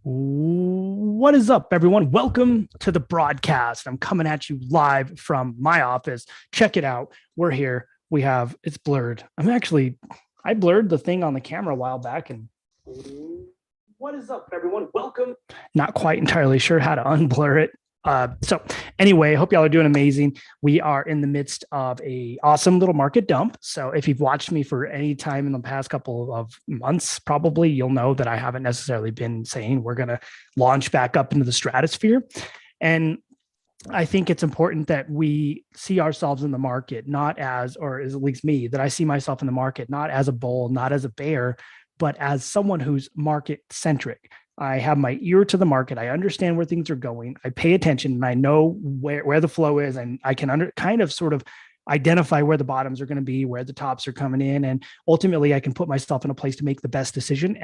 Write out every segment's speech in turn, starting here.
What is up, everyone? Welcome to the broadcast. I'm coming at you live from my office. Check it out. We're here. It's blurred. I blurred the thing on the camera a while back. And what is up, everyone? Welcome. Not quite entirely sure how to unblur it. So anyway, I hope y'all are doing amazing. We are in the midst of a awesome little market dump. So if you've watched me for any time in the past couple of months, probably you'll know that I haven't necessarily been saying we're going to launch back up into the stratosphere. And I think it's important that we see ourselves in the market, not as, or is at least me, that I see myself in the market, not as a bull, not as a bear, but as someone who's market centric. I have my ear to the market. I understand where things are going. I pay attention and I know where the flow is, and I can kind of sort of identify where the bottoms are going to be, where the tops are coming in. And ultimately I can put myself in a place to make the best decision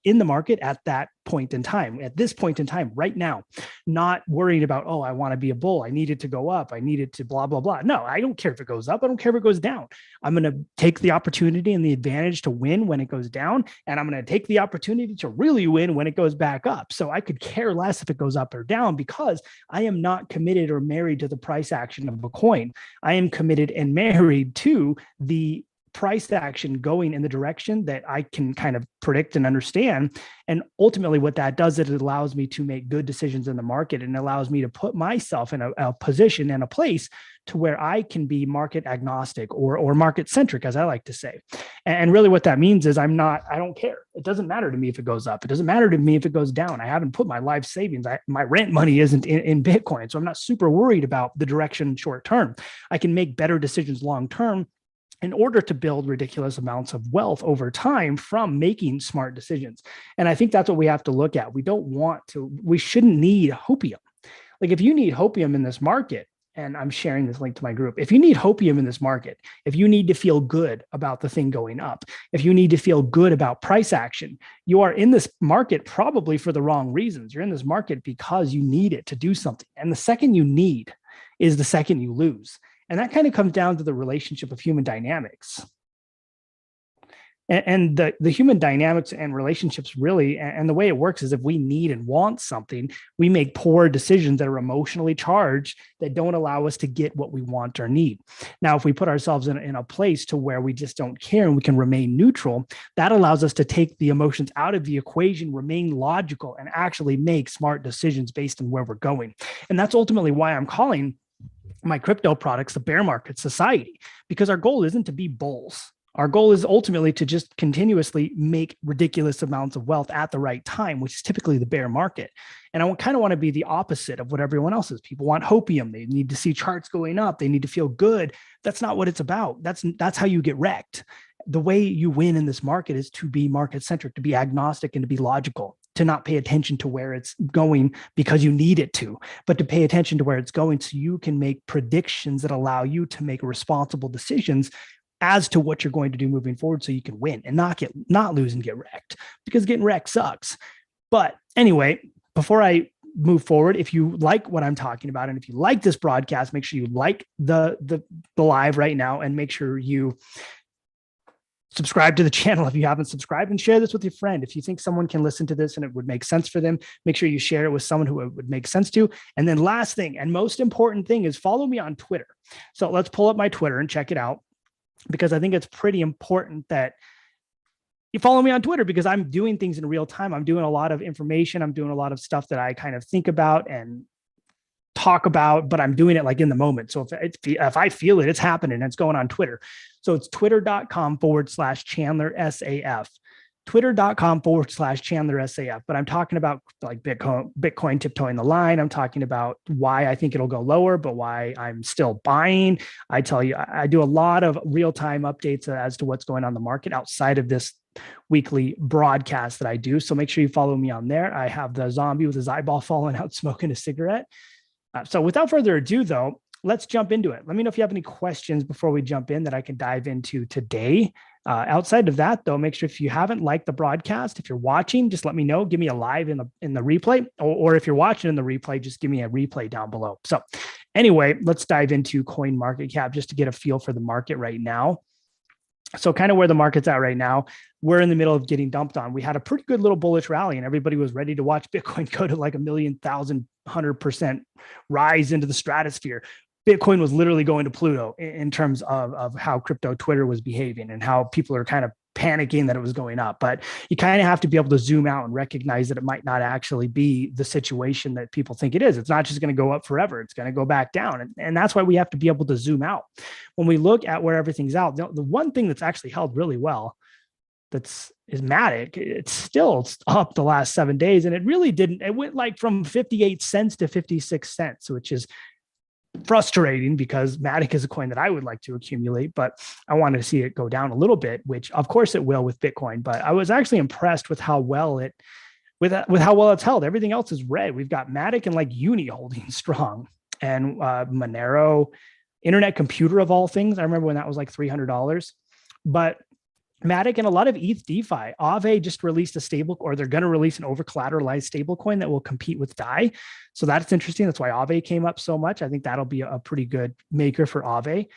in the market at that point in time, at this point in time, right now, not worried about, oh, I want to be a bull. I need it to go up. I need it to blah, blah, blah. No, I don't care if it goes up. I don't care if it goes down. I'm going to take the opportunity and the advantage to win when it goes down. And I'm going to take the opportunity to really win when it goes back up. So I could care less if it goes up or down because I am not committed or married to the price action of a coin. I am committed and married to the price action going in the direction that I can kind of predict and understand. And ultimately what that does is it allows me to make good decisions in the market and allows me to put myself in a position and a place to where I can be market agnostic or market centric, as I like to say. And really what that means is I don't care. It doesn't matter to me if it goes up. It doesn't matter to me if it goes down. I haven't put my life savings. My rent money isn't in Bitcoin. So I'm not super worried about the direction short term. I can make better decisions long term in order to build ridiculous amounts of wealth over time from making smart decisions. And I think that's what we have to look at. We shouldn't need hopium. Like if you need hopium in this market, and I'm sharing this link to my group, if you need hopium in this market, if you need to feel good about the thing going up, if you need to feel good about price action, you are in this market probably for the wrong reasons. You're in this market because you need it to do something. And the second you need is the second you lose. And that kind of comes down to the relationship of human dynamics. And the human dynamics and relationships really, and the way it works is if we need and want something, we make poor decisions that are emotionally charged that don't allow us to get what we want or need. Now, if we put ourselves in a place to where we just don't care and we can remain neutral, that allows us to take the emotions out of the equation, remain logical, and actually make smart decisions based on where we're going. And that's ultimately why I'm calling my crypto products the bear market society, because our goal isn't to be bulls. Our goal is ultimately to just continuously make ridiculous amounts of wealth at the right time, which is typically the bear market. And I kind of want to be the opposite of what everyone else is. People want hopium. They need to see charts going up. They need to feel good. That's not what it's about. That's how you get wrecked. The way you win in this market is to be market centric, to be agnostic, and to be logical, to not pay attention to where it's going because you need it to, but to pay attention to where it's going so you can make predictions that allow you to make responsible decisions as to what you're going to do moving forward so you can win and not lose and get wrecked, because getting wrecked sucks. But anyway, before I move forward, if you like what I'm talking about and if you like this broadcast, make sure you like the live right now and make sure you subscribe to the channel if you haven't subscribed, and share this with your friend. If you think someone can listen to this and it would make sense for them, make sure you share it with someone who it would make sense to. And then last thing and most important thing is follow me on Twitter. So let's pull up my Twitter and check it out, because I think it's pretty important that you follow me on Twitter, because I'm doing things in real time. I'm doing a lot of information. I'm doing a lot of stuff that I kind of think about and talk about, but I'm doing it like in the moment. So if I feel it, it's happening. It's going on Twitter. So it's twitter.com/Chandler SAF. Twitter.com/Chandler SAF. But I'm talking about like Bitcoin tiptoeing the line. I'm talking about why I think it'll go lower, but why I'm still buying. I tell you, I do a lot of real-time updates as to what's going on in the market outside of this weekly broadcast that I do. So make sure you follow me on there. I have the zombie with his eyeball falling out smoking a cigarette. So without further ado, though, let's jump into it. Let me know if you have any questions before we jump in that I can dive into today. Outside of that, though, make sure if you haven't liked the broadcast, if you're watching, just let me know. Give me a live in the replay, or if you're watching in the replay, just give me a replay down below. So anyway, let's dive into Coin Market Cap just to get a feel for the market right now. So kind of where the market's at right now, we're in the middle of getting dumped on. We had a pretty good little bullish rally and everybody was ready to watch Bitcoin go to like 1,100% rise into the stratosphere. Bitcoin was literally going to Pluto in terms of how crypto Twitter was behaving and how people are kind of panicking that it was going up. But you kind of have to be able to zoom out and recognize that it might not actually be the situation that people think it is. It's not just going to go up forever. It's going to go back down. And that's why we have to be able to zoom out. When we look at where everything's out, the one thing that's actually held really well is Matic. It's still up the last 7 days. And it really didn't, it went like from 58 cents to 56 cents, which is frustrating because Matic is a coin that I would like to accumulate, but I wanted to see it go down a little bit, which of course it will with Bitcoin. But I was actually impressed with how well with how well it's held. Everything else is red. We've got Matic and like Uni holding strong, and Monero, Internet Computer of all things. I remember when that was like $300, but Matic and a lot of ETH DeFi. Aave just released a stable, or they're going to release an over collateralized stable coin that will compete with DAI. So that's interesting. That's why Aave came up so much. I think that'll be a pretty good maker for Aave.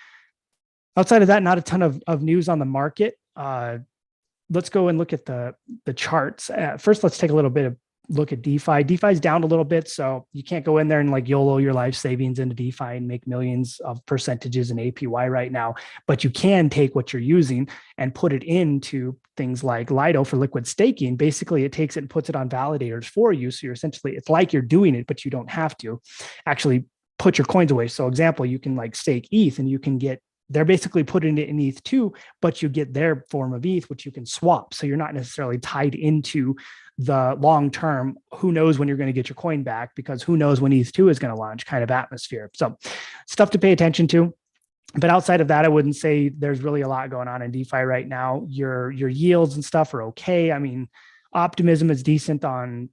Outside of that, not a ton of news on the market. Let's go and look at the charts. First, let's take a little bit of look at DeFi. DeFi's down a little bit, so you can't go in there and like YOLO your life savings into DeFi and make millions of percentages in APY right now. But you can take what you're using and put it into things like Lido for liquid staking. Basically, it takes it and puts it on validators for you. So you're essentially, it's like you're doing it, but you don't have to actually put your coins away. So example, you can like stake ETH and you can get, they're basically putting it in ETH too, but you get their form of ETH, which you can swap. So you're not necessarily tied into the long term, who knows when you're going to get your coin back, because who knows when ETH2 is going to launch kind of atmosphere. So stuff to pay attention to. But outside of that, I wouldn't say there's really a lot going on in DeFi right now. Your yields and stuff are okay. I mean, optimism is decent on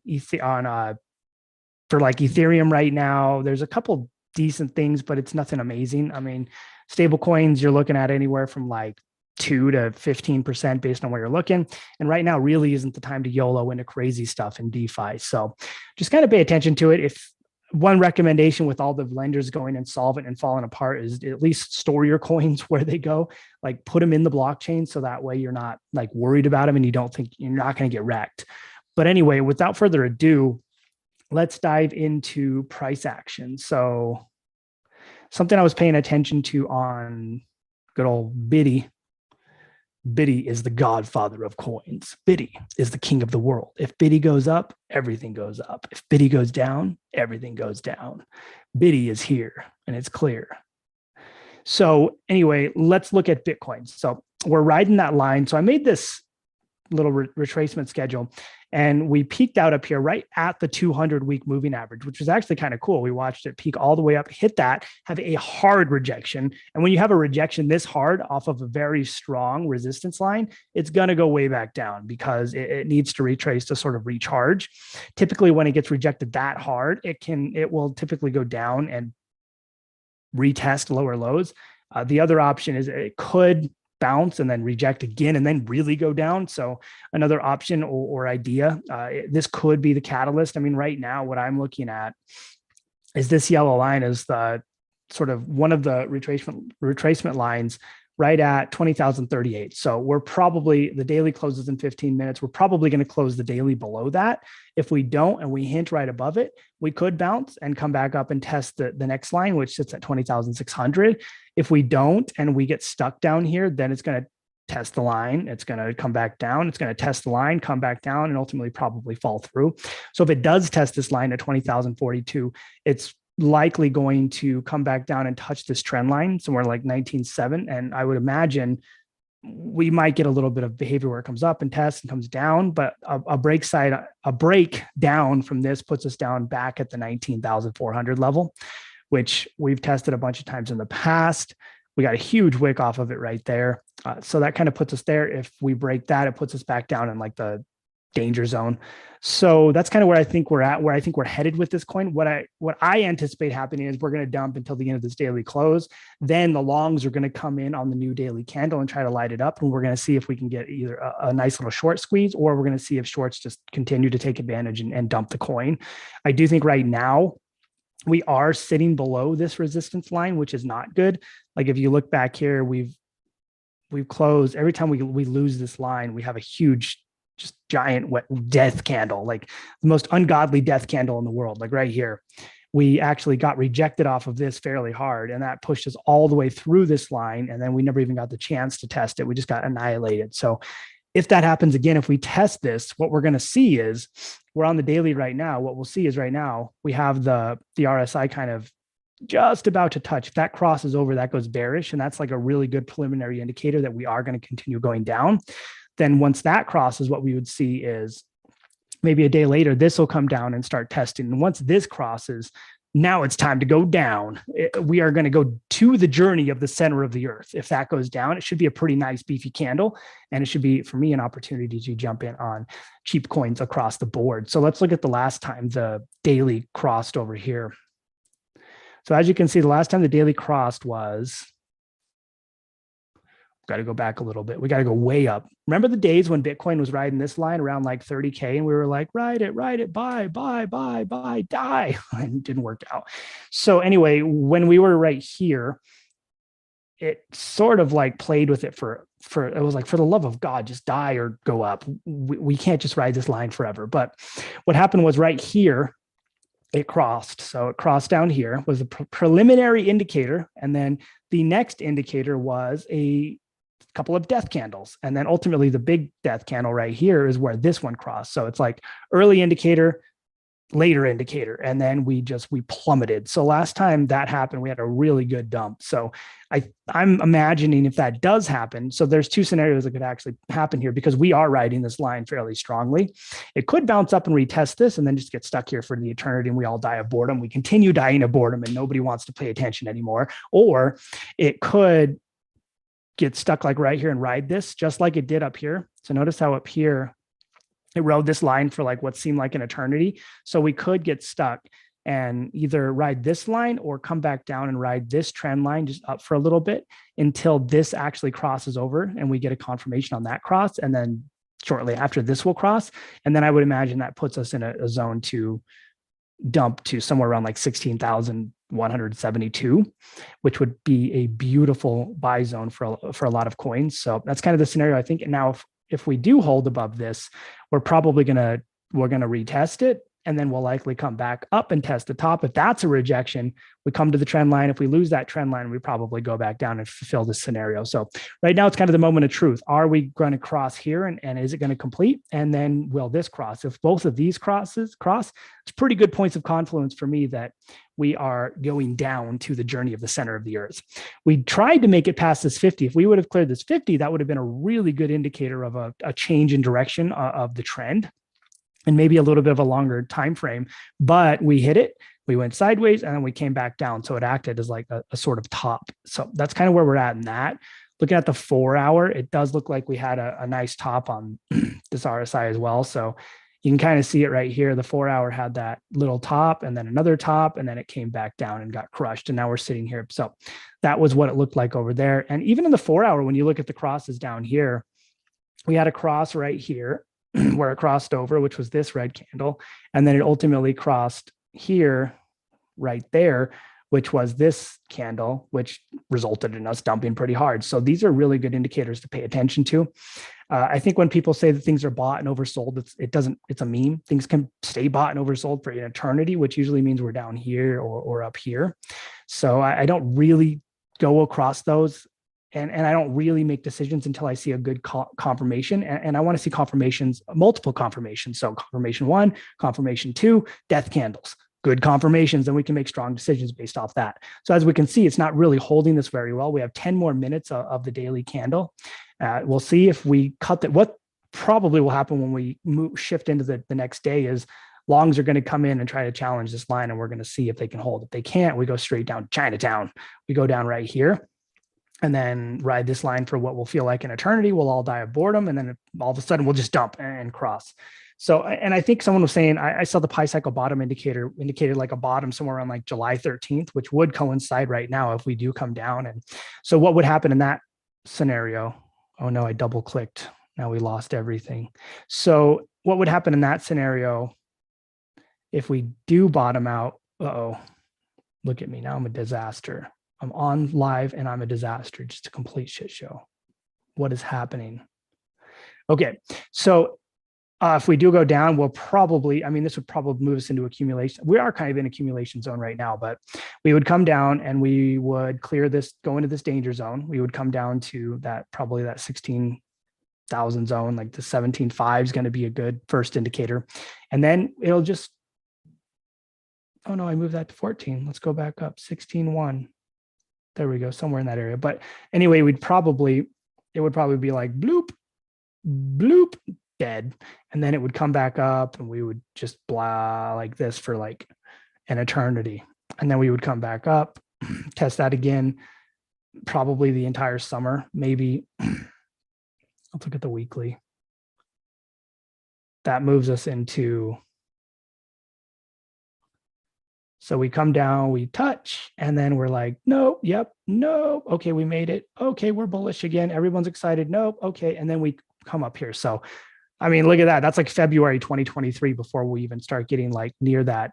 for like Ethereum right now. There's a couple decent things, but it's nothing amazing. I mean, stable coins, you're looking at anywhere from like 2 to 15% based on where you're looking. And right now really isn't the time to YOLO into crazy stuff in DeFi. So just kind of pay attention to it. If one recommendation with all the lenders going insolvent and falling apart is at least store your coins where they go, like put them in the blockchain. So that way you're not like worried about them and you don't think you're not going to get wrecked. But anyway, without further ado, let's dive into price action. So something I was paying attention to on good old Biddy. Biddy is the godfather of coins. Biddy is the king of the world. If Biddy goes up, everything goes up. If Biddy goes down, everything goes down. Biddy is here and it's clear. So anyway, let's look at Bitcoin. So we're riding that line. So I made this little retracement schedule and we peaked out up here right at the 200-week moving average, which was actually kind of cool. We watched it peak all the way up, hit that, have a hard rejection. And when you have a rejection this hard off of a very strong resistance line, it's going to go way back down because it needs to retrace to sort of recharge. Typically, when it gets rejected that hard, it will typically go down and retest lower lows. The other option is it could bounce and then reject again and then really go down. So another option or idea, this could be the catalyst. I mean, right now, what I'm looking at is this yellow line is the sort of one of the retracement lines right at 20,038. So we're probably, the daily closes in 15 minutes. We're probably going to close the daily below that. If we don't, and we hint right above it, we could bounce and come back up and test the next line, which sits at 20,600. If we don't, and we get stuck down here, then it's going to test the line. It's going to come back down. It's going to test the line, come back down, and ultimately probably fall through. So if it does test this line at 20,042, it's likely going to come back down and touch this trend line somewhere like 19.7. And I would imagine we might get a little bit of behavior where it comes up and tests and comes down, but a break down from this puts us down back at the 19,400 level, which we've tested a bunch of times in the past. We got a huge wick off of it right there. So that kind of puts us there. If we break that, it puts us back down in like the danger zone. So that's kind of where I think we're at, where I think we're headed with this coin. What I anticipate happening is we're going to dump until the end of this daily close. Then the longs are going to come in on the new daily candle and try to light it up. And we're going to see if we can get either a nice little short squeeze, or we're going to see if shorts just continue to take advantage and dump the coin. I do think right now we are sitting below this resistance line, which is not good. Like if you look back here, we've we've closed. Every time we lose this line, we have a huge, just giant death candle, like the most ungodly death candle in the world, like right here. We actually got rejected off of this fairly hard, and that pushed us all the way through this line. And then we never even got the chance to test it. We just got annihilated. So if that happens again, if we test this, what we're going to see is we're on the daily right now. What we'll see is right now we have the RSI kind of just about to touch. If that crosses over, that goes bearish. And that's like a really good preliminary indicator that we are going to continue going down. Then once that crosses, what we would see is maybe a day later, this will come down and start testing. And once this crosses, now it's time to go down. We are going to go to the journey of the center of the earth. If that goes down, it should be a pretty nice beefy candle. And it should be, for me, an opportunity to jump in on cheap coins across the board. So let's look at the last time the daily crossed over here. So as you can see, the last time the daily crossed was, got to go back a little bit. We got to go way up. Remember the days when Bitcoin was riding this line around like 30K and we were like, ride it, buy, die. And it didn't work out. So anyway, when we were right here, it sort of like played with it for it was like, for the love of God, just die or go up. We can't just ride this line forever. But what happened was right here, it crossed. So it crossed down here, was a preliminary indicator. And then the next indicator was a couple of death candles. And then ultimately the big death candle right here is where this one crossed. So it's like early indicator, later indicator. And then we plummeted. So last time that happened, we had a really good dump. So I'm imagining if that does happen, so there's two scenarios that could actually happen here because we are riding this line fairly strongly. It could bounce up and retest this and then just get stuck here for the eternity and we all die of boredom. We continue dying of boredom and nobody wants to pay attention anymore. Or it could get stuck like right here and ride this just like it did up here. So notice how up here, it rode this line for like what seemed like an eternity. So we could get stuck and either ride this line or come back down and ride this trend line just up for a little bit until this actually crosses over and we get a confirmation on that cross. And then shortly after this will cross. And then I would imagine that puts us in a zone to dump to somewhere around like 16,172, which would be a beautiful buy zone for a lot of coins. So that's kind of the scenario. I think now if we do hold above this, we're probably going to retest it. And then we'll likely come back up and test the top. If that's a rejection, we come to the trend line. If we lose that trend line, we probably go back down and fulfill this scenario. So right now it's kind of the moment of truth. Are we going to cross here and is it going to complete? And then will this cross? If both of these cross, it's pretty good points of confluence for me that we are going down to the journey of the center of the earth. We tried to make it past this 50. If we would have cleared this 50, that would have been a really good indicator of a change in direction of the trend, and maybe a little bit of a longer time frame, but we hit it. We went sideways and then we came back down. So it acted as like a sort of top. So that's kind of where we're at in that. Looking at the 4 hour, it does look like we had a nice top on this RSI as well. So you can kind of see it right here. The 4 hour had that little top and then another top, and then it came back down and got crushed. And now we're sitting here. So that was what it looked like over there. And even in the 4 hour, when you look at the crosses down here, we had a cross right here where it crossed over, which was this red candle. And then it ultimately crossed here, right there, which was this candle, which resulted in us dumping pretty hard. So these are really good indicators to pay attention to. I think when people say that things are bought and oversold, it's a meme. Things can stay bought and oversold for an eternity, which usually means we're down here or up here. So I don't really go across those. And I don't really make decisions until I see a good confirmation. And I want to see confirmations, multiple confirmations. So confirmation 1, confirmation 2, death candles, good confirmations. Then we can make strong decisions based off that. So as we can see, it's not really holding this very well. We have 10 more minutes of the daily candle. We'll see if we cut that. What probably will happen when we shift into the next day is longs are going to come in and try to challenge this line. And we're going to see if they can hold. If they can't, we go straight down to Chinatown. We go down right here, and then ride this line for what will feel like an eternity. We'll all die of boredom. And then all of a sudden we'll just dump and cross. So, and I think someone was saying, I saw the Pi cycle bottom indicator indicated like a bottom somewhere around like July 13th, which would coincide right now if we do come down. And so what would happen in that scenario? Oh no, I double clicked. Now we lost everything. So what would happen in that scenario if we do bottom out? Uh-oh, look at me. Now I'm a disaster. I'm on live and I'm a disaster, just a complete shit show. what is happening. Okay, so if we do go down, we'll probably, I mean, this would probably move us into accumulation. We are kind of in accumulation zone right now, but we would come down and we would clear this, go into this danger zone. We would come down to that, probably that 16,000 zone, like the 17.5 is going to be a good first indicator. And then it'll just, oh no, I moved that to 14. Let's go back up, 16.1. There we go, somewhere in that area. But anyway, it would probably be like bloop, bloop, dead. And then it would come back up and we would just blah like this for like an eternity. And then we would come back up, test that again, probably the entire summer, maybe. Let's look at the weekly. That moves us into, so we come down, we touch, and then we're like, nope, yep, nope. Okay, we made it. Okay, we're bullish again. Everyone's excited. Nope. Okay. And then we come up here. So, I mean, look at that. That's like February 2023 before we even start getting like near that,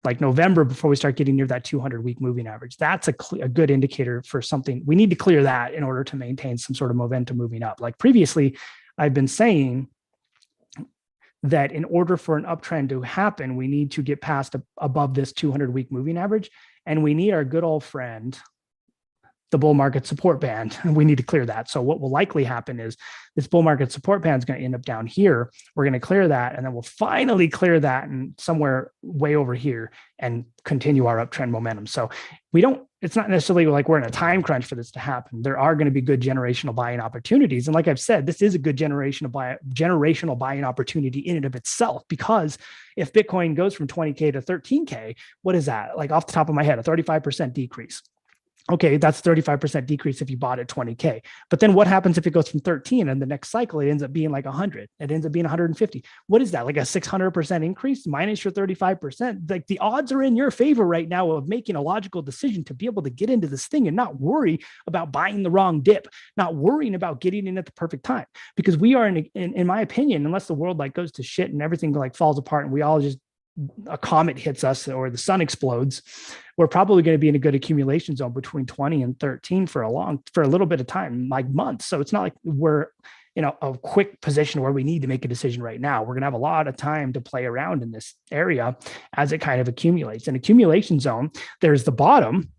like November before we start getting near that 200-week moving average. That's a good indicator for something. We need to clear that in order to maintain some sort of momentum moving up. Like previously, I've been saying that in order for an uptrend to happen, we need to get past above this 200-week moving average. And we need our good old friend, the bull market support band. And we need to clear that. So what will likely happen is this bull market support band is going to end up down here. We're going to clear that. And then we'll finally clear that and somewhere way over here and continue our uptrend momentum. So it's not necessarily like we're in a time crunch for this to happen. There are going to be good generational buying opportunities. And like I've said, this is a good generational buying opportunity in and of itself, because if Bitcoin goes from 20K to 13K, what is that? Like off the top of my head, a 35% decrease. Okay, that's 35% decrease if you bought at 20K. But then what happens if it goes from 13 and the next cycle, it ends up being like 100. It ends up being 150. What is that? Like a 600% increase minus your 35%. Like the odds are in your favor right now of making a logical decision to be able to get into this thing and not worry about buying the wrong dip, not worrying about getting in at the perfect time. Because we are in my opinion, unless the world like goes to shit and everything like falls apart and we all just, a comet hits us or the sun explodes, we're probably going to be in a good accumulation zone between 20 and 13 for a little bit of time, like months. So it's not like we're in a quick position where we need to make a decision right now. We're going to have a lot of time to play around in this area as it kind of accumulates. In accumulation zone, there's the bottom,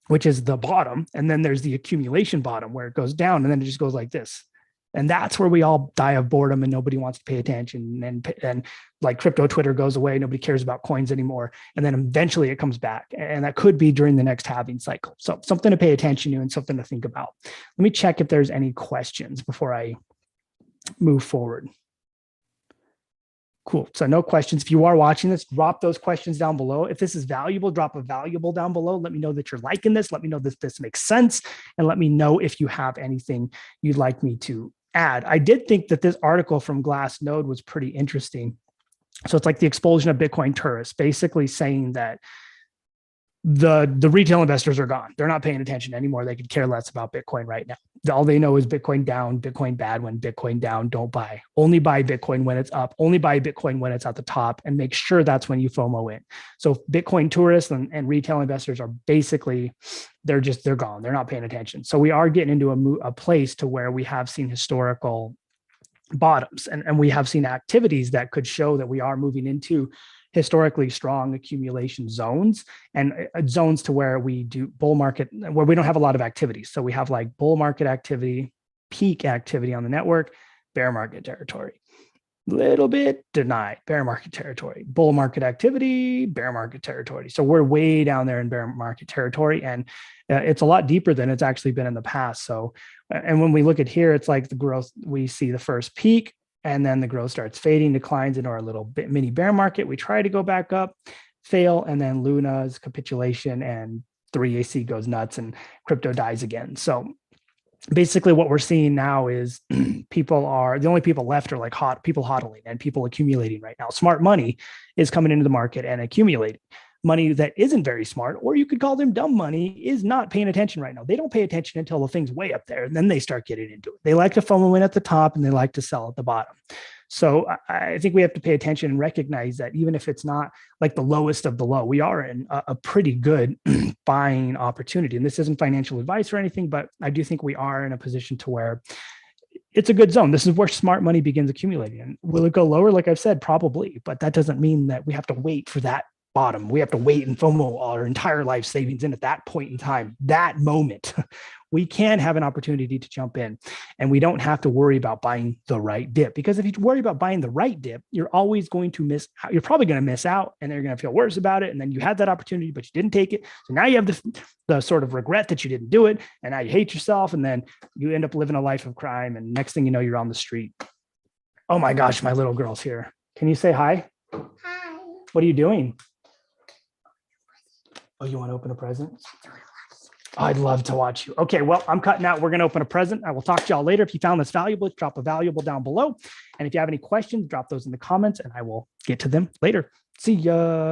which is the bottom, and then there's the accumulation bottom where it goes down and then it just goes like this. And that's where we all die of boredom and nobody wants to pay attention. And like crypto Twitter goes away. Nobody cares about coins anymore. And then eventually it comes back. And that could be during the next halving cycle. So something to pay attention to and something to think about. Let me check if there's any questions before I move forward. Cool. So no questions. If you are watching this, drop those questions down below. If this is valuable, drop a valuable down below. Let me know that you're liking this. Let me know that this makes sense. And let me know if you have anything you'd like me to add. I did think that this article from Glassnode was pretty interesting. So it's like the expulsion of Bitcoin tourists, basically saying that the retail investors are gone. They're not paying attention anymore. They could care less about Bitcoin right now. All they know is Bitcoin down, Bitcoin bad. When Bitcoin down, don't buy. Only buy Bitcoin when it's up. Only buy Bitcoin when it's at the top, and make sure that's when you FOMO in. So Bitcoin tourists and retail investors are basically, they're gone. They're not paying attention. So we are getting into a place to where we have seen historical bottoms and we have seen activities that could show that we are moving into historically strong accumulation zones and zones to where we do bull market, where we don't have a lot of activities. So we have like bull market activity, peak activity on the network, bear market territory, little bit denied, bear market territory, bull market activity, bear market territory. So we're way down there in bear market territory, and it's a lot deeper than it's actually been in the past. So, and when we look at here, it's like the growth, we see the first peak, and then the growth starts fading, declines into our little mini bear market. We try to go back up, fail, and then Luna's capitulation and 3AC goes nuts and crypto dies again. So basically what we're seeing now is the only people left are like people hodling and people accumulating right now. Smart money is coming into the market and accumulating. Money that isn't very smart, or you could call them dumb money, is not paying attention right now. They don't pay attention until the thing's way up there, and then they start getting into it. They like to FOMO in at the top and they like to sell at the bottom. So I think we have to pay attention and recognize that even if it's not like the lowest of the low, we are in a pretty good buying opportunity. And this isn't financial advice or anything, but I do think we are in a position to where it's a good zone. This is where smart money begins accumulating. And will it go lower? Like I've said, probably, but that doesn't mean that we have to wait for that bottom. We have to wait and FOMO our entire life savings in at that point in time, that moment. We can have an opportunity to jump in, and we don't have to worry about buying the right dip, because if you worry about buying the right dip, you're always going to miss out. You're probably going to miss out, and you're going to feel worse about it. And then you had that opportunity, but you didn't take it. So now you have the sort of regret that you didn't do it. And now you hate yourself. And then you end up living a life of crime. And next thing you know, you're on the street. Oh my gosh, my little girl's here. Can you say hi? Hi. What are you doing? Oh, you want to open a present? I'd love to watch you. Okay, well, I'm cutting out. We're going to open a present. I will talk to y'all later. If you found this valuable, drop a valuable down below. And if you have any questions, drop those in the comments and I will get to them later. See ya.